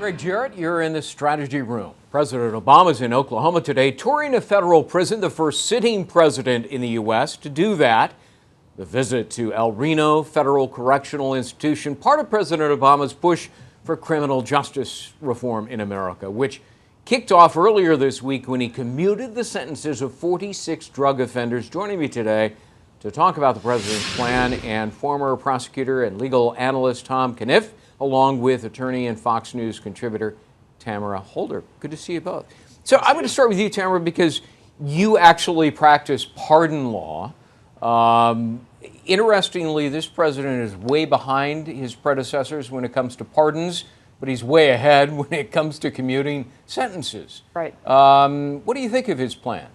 Greg Jarrett, you're in the strategy room. President Obama's in Oklahoma today, touring a federal prison, the first sitting president in the U.S. to do that. The visit to El Reno Federal Correctional Institution, part of President Obama's push for criminal justice reform in America, which kicked off earlier this week when he commuted the sentences of 46 drug offenders. Joining me today to talk about the president's plan and former prosecutor and legal analyst Tom Kenniff, along with attorney and Fox News contributor Tamara. Good to see you both. So I'm going to start with you, Tamara, because you actually practice pardon law. Interestingly, this president is way behind his predecessors when it comes to pardons, but he's way ahead when it comes to commuting sentences. Right. What do you think of his plan?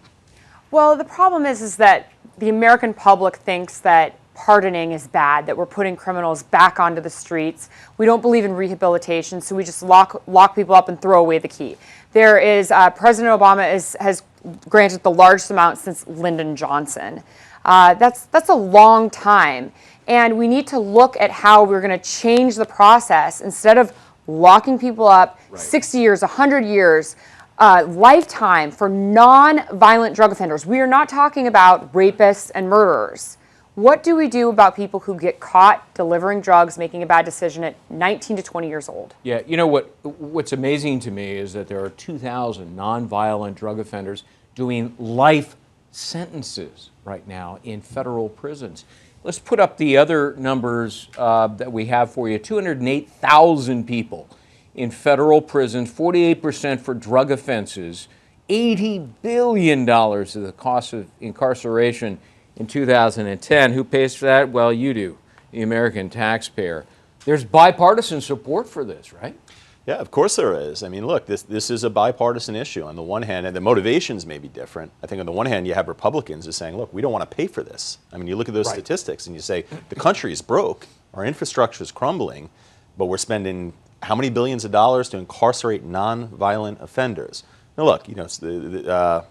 Well, the problem is that the American public thinks that pardoning is bad, that we're putting criminals back onto the streets. We don't believe in rehabilitation, so we just lock people up and throw away the key. There is, President Obama has granted the largest amount since Lyndon Johnson. That's a long time, and we need to look at how we're going to change the process. Instead of locking people up 60 years, 100 years, lifetime for non-violent drug offenders. We are not talking about rapists and murderers. What do we do about people who get caught delivering drugs, making a bad decision at 19 to 20 years old? Yeah, you know what's amazing to me is that there are 2,000 nonviolent drug offenders doing life sentences right now in federal prisons. Let's put up the other numbers that we have for you. 208,000 people in federal prisons, 48% for drug offenses, $80 billion of the cost of incarceration in 2010. Who pays for that? Well, you do, the American taxpayer. There's bipartisan support for this, right? Yeah, of course there is. I mean, look, this is a bipartisan issue on the one hand, and the motivations may be different. I think on the one hand, you have Republicans who are saying, look, we don't want to pay for this. I mean, you look at those statistics and you say, the country is broke, our infrastructure is crumbling, but we're spending how many billions of dollars to incarcerate non-violent offenders? Now look, you know,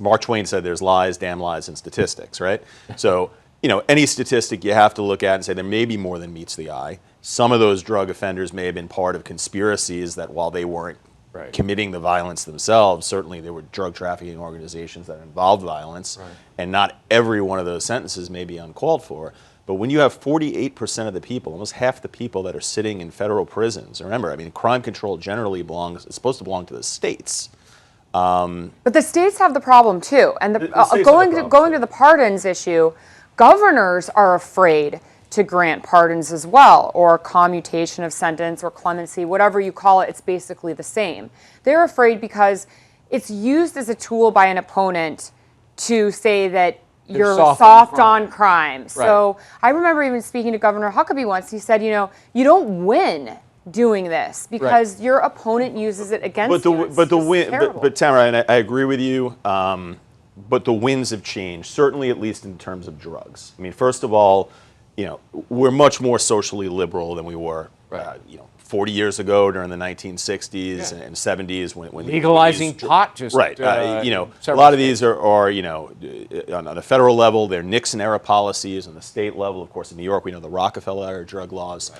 Mark Twain said there's lies, damn lies, and statistics, right? So, you know, any statistic you have to look at and say there may be more than meets the eye. Some of those drug offenders may have been part of conspiracies that while they weren't committing the violence themselves, certainly there were drug trafficking organizations that involved violence, and not every one of those sentences may be uncalled for. But when you have 48% of the people, almost half the people that are sitting in federal prisons, remember, I mean, crime control generally it's supposed to belong to the states. But the states have the problem too. And going to the pardons issue, governors are afraid to grant pardons as well, or commutation of sentence, or clemency, whatever you call it, it's basically the same. They're afraid because it's used as a tool by an opponent to say that you're soft on crime. So I remember even speaking to Governor Huckabee once. He said, you know, you don't win doing this because your opponent uses it against you. But Tamara, and I agree with you, but the wins have changed, certainly at least in terms of drugs. I mean, first of all, you know, we're much more socially liberal than we were, you know, 40 years ago during the 1960s and 70s when legalizing pot just you know, a lot of these are you know, on the federal level, they're Nixon era policies. On the state level, of course, in New York, we know the Rockefeller era drug laws.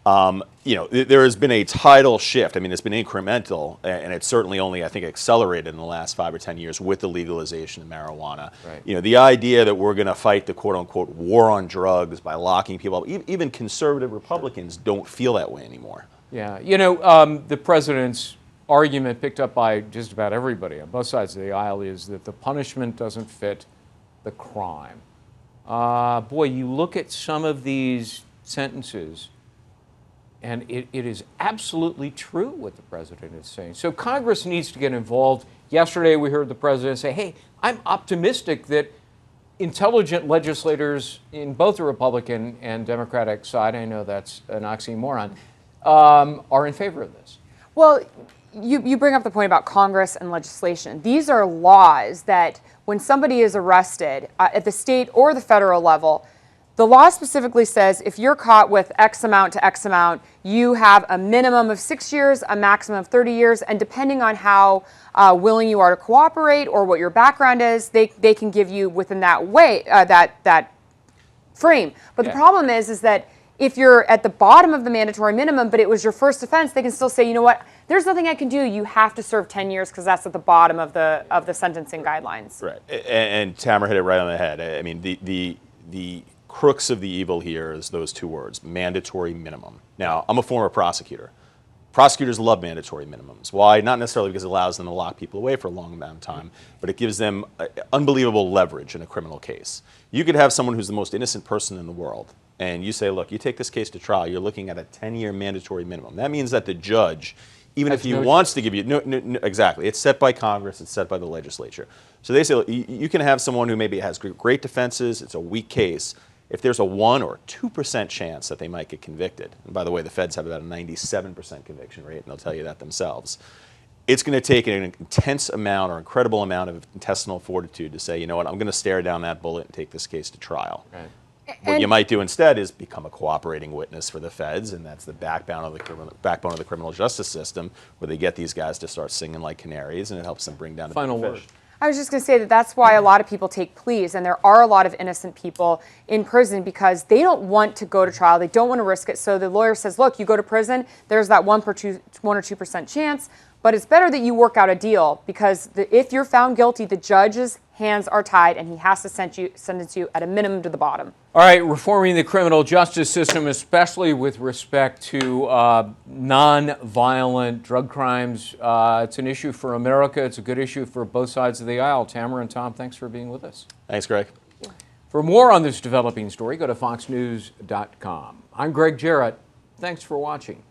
You know, there has been a tidal shift. I mean, it's been incremental, and it's certainly only, I think, accelerated in the last 5 or 10 years with the legalization of marijuana. You know, the idea that we're going to fight the quote-unquote war on drugs by locking people up, even conservative Republicans don't feel that way anymore. Yeah, you know, the president's argument picked up by just about everybody on both sides of the aisle is that the punishment doesn't fit the crime. Boy, you look at some of these sentences, and it is absolutely true what the president is saying. So Congress needs to get involved. Yesterday we heard the president say, hey, I'm optimistic that intelligent legislators in both the Republican and Democratic side, I know that's an oxymoron, are in favor of this. Well, you bring up the point about Congress and legislation. These are laws that when somebody is arrested at the state or the federal level, the law specifically says if you're caught with X amount to X amount, you have a minimum of 6 years, a maximum of 30 years, and depending on how willing you are to cooperate or what your background is, they can give you within that way, that frame. But the problem is that if you're at the bottom of the mandatory minimum, but it was your first offense, they can still say, you know what, there's nothing I can do. You have to serve 10 years because that's at the bottom of the sentencing guidelines. Right, and Tamara hit it right on the head. I mean, the crux of the evil here is those two words, mandatory minimum. Now, I'm a former prosecutor. Prosecutors love mandatory minimums. Why? Not necessarily because it allows them to lock people away for a long amount of time, but it gives them unbelievable leverage in a criminal case. You could have someone who's the most innocent person in the world, and you say, look, you take this case to trial, you're looking at a 10-year mandatory minimum. That means that the judge, even if he wants to give you, no, exactly, it's set by Congress, it's set by the legislature. So they say, look, you can have someone who maybe has great defenses, it's a weak case. If there's a 1 or 2% chance that they might get convicted, and by the way, the feds have about a 97% conviction rate, and they'll tell you that themselves, it's going to take an intense amount or incredible amount of intestinal fortitude to say, you know what, I'm going to stare down that bullet and take this case to trial. Right. What you might do instead is become a cooperating witness for the feds, and that's the backbone of the criminal justice system, where they get these guys to start singing like canaries, and it helps them bring down the final word. I was just going to say that that's why a lot of people take pleas, and there are a lot of innocent people in prison because they don't want to go to trial. They don't want to risk it. So the lawyer says, look, you go to prison, there's that 1 or 2% chance, but it's better that you work out a deal because if you're found guilty, the judge's hands are tied and he has to sentence you at a minimum to the bottom. All right, reforming the criminal justice system, especially with respect to non-violent drug crimes. It's an issue for America. It's a good issue for both sides of the aisle. Tamara and Tom, thanks for being with us. Thanks, Greg. For more on this developing story, go to foxnews.com. I'm Greg Jarrett. Thanks for watching.